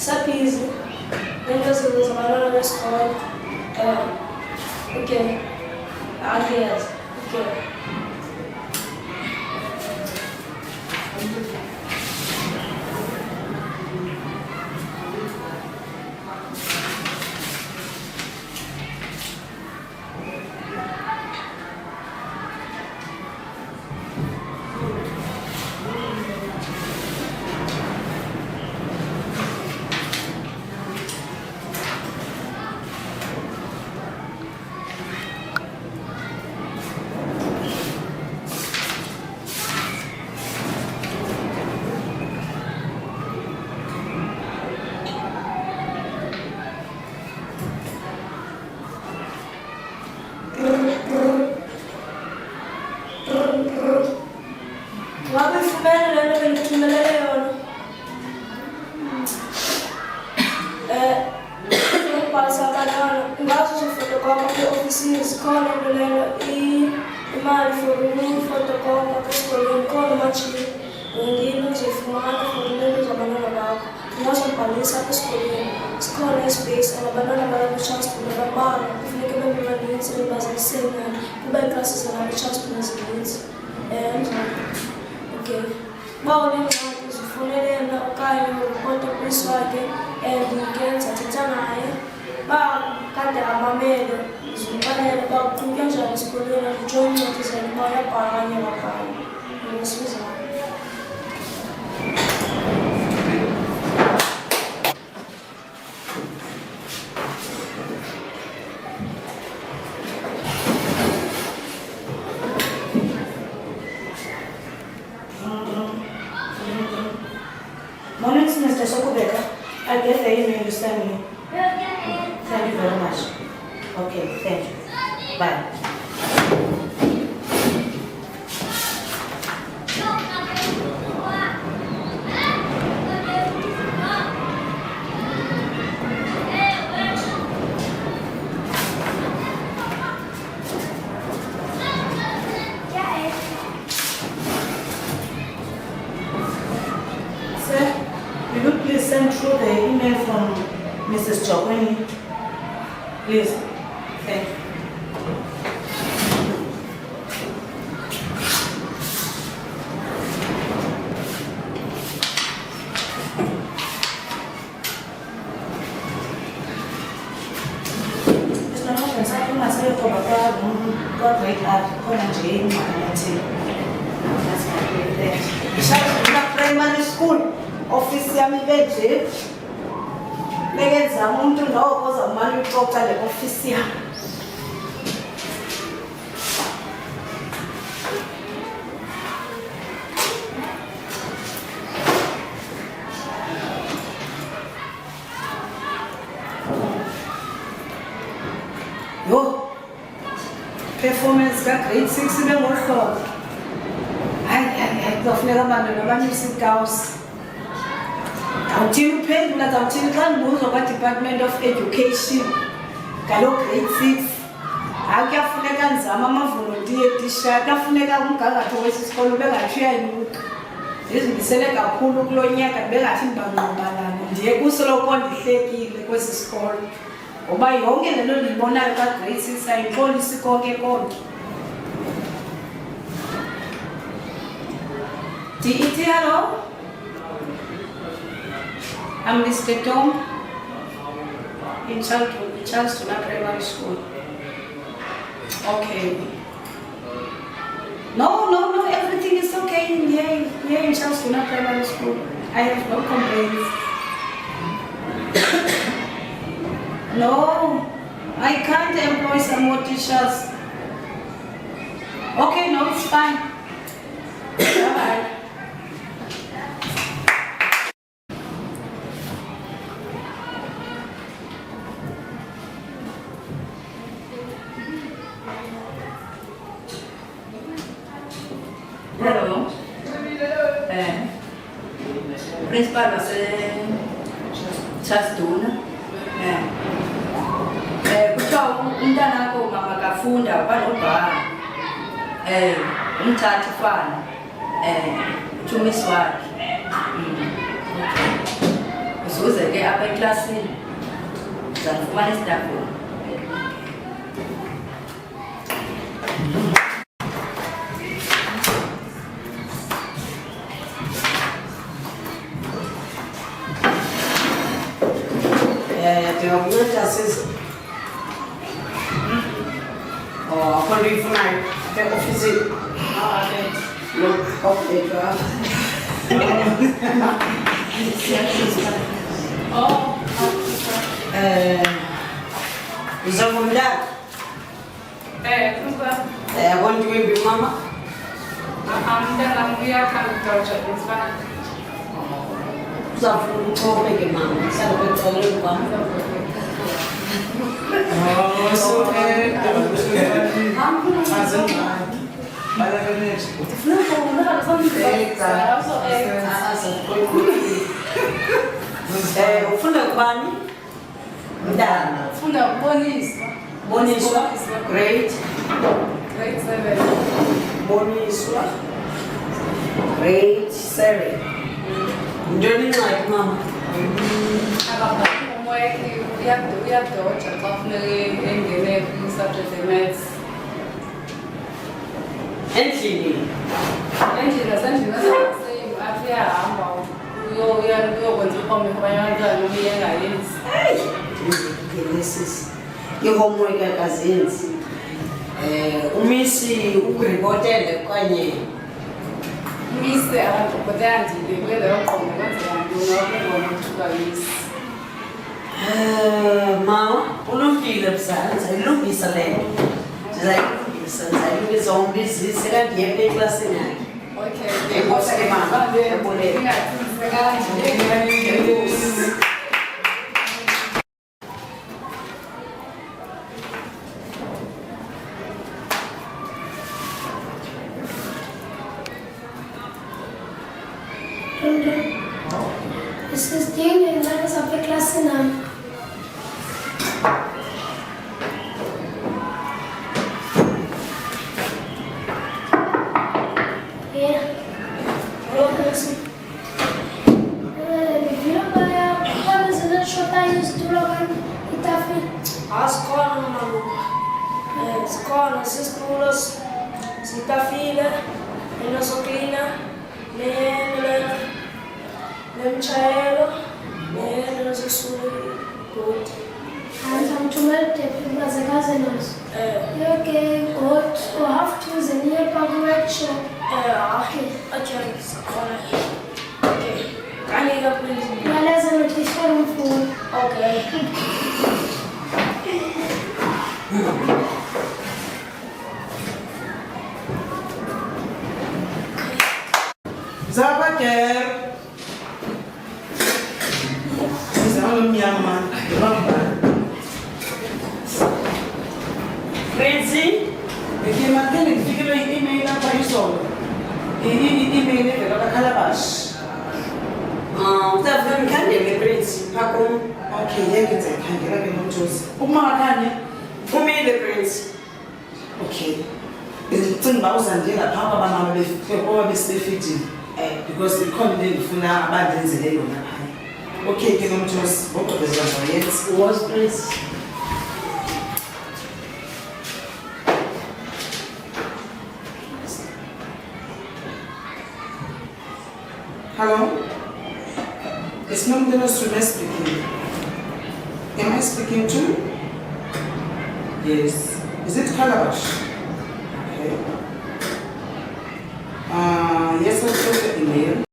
Sapizi. Lento zamanana besikolo. Okay. Yes. Okay. Morning, Mr. Sokubeka. I get the email you sent me. Thank you very much. Okay, thank you. Bye. Send through the email from Mrs. Chokweni. Please. Thank you. Primary school. Office yami benje lekenza umuntu ndawo koza mali uxoxa le office yami yo performance ka grade 6 bengolhlobo hayi kuzofuneka abantu nabanyusa igawusi awuthini uphendula zawuthini xa ndibuzwa kwa-Department of Education ngalo grade 6 hayi kuyafuneka nzama amavolontiya etisha kuyafuneka umgangatho wesi sikolo bengathi uyanyuka ndizimisele kakhulu kulo nyaka ndibengathi ndibangqobalana ndiye kusoloko ndihlekile kwesi sikolo ngoba yonke le nto ndiyibonayo ka-grade 6 ayixolisi konke konke. DET, hello? I'm Mr. Tom in Charleston Primary School. Okay. No, everything is okay here in Charleston Primary School. I have no complaints. No, I can't employ some more teachers. Okay, no, it's fine. Bye-bye. Hello. Principal Charleston. Kuthiwa umntanakho mama kafunda banobhala. Umthatha ufana. Uthumisi wakhe. uzuze ke apha eklasini uzafumana isitafula. Ndingakunceda sisi. Akho nto uyifunayo apha eofisini? Lokubheka. Uzakundaka? Yabona into imbi mama? Uzafuna uchope ke mama, uhlala kwecaleni kwam. Ufunda kubani? Mntana. Funda ukuboniswa. Boniswa? Great. Grade 7. Boniswa? Grade 7. Ntoni ingxaki mama? Akabhali homework, uyadoja xa kufuneke engene kwi-subject e-maths. Endlini? Endlini nasendlini aseyimu apho uyahamba uyokwenza i-homework abanye abantwana ubuye engayenzi. Ngenesisi. I-homework akazenzi. Umisi ukuripotele okanye Mise akabhotela ndile kule leyo qondo kwenzeka ntoni okungona kuthiwa misi. Mama, ulungile mzala, ndizayilungisa le nto. Ndizayilungisa umbizise kanti yepha eklasini yakhe. Okay. Enkosi ke mama. Ingathinsekanga. Es ist Ding, in seines auf der Klasse nahm. Ja. Wie viel bei der sind das schon da ist du logan die Tafel. Scuola non avevo. Scuola, se scuola, si tafile, e la soclina, nel cielo, nella sessone gut. Also am Tumult der Plaza Gasenos. Okay, gut. Du hast du senior progression. Okay, scuola. Okay. Kann ich auch nicht. Ja, lassen wir dich vorumfuhren. Okay. Zabaker. Mnyama. Prinzi? Ngimathe ngifikele i-email lapha isolo. I-email evela kaCalabash. Uzafuna ngikhandele Prinzi, phakum. Okay, ngeke ngize ngikhangela ke nomjozi. Ukungakhanye? Umile Prinzi. Okay. Bengicinga uba uzandile lapha abamama besefitini. Because ikhona into endifuna abandenzele yona phaya. Okay ke nomjozi, ogqibezela zayenza. Was Prinzi? Hello? It's Nomdino Sume speaking. Am I speaking to? Yes. Is it Calabash? Okay. Yes, I saw the email.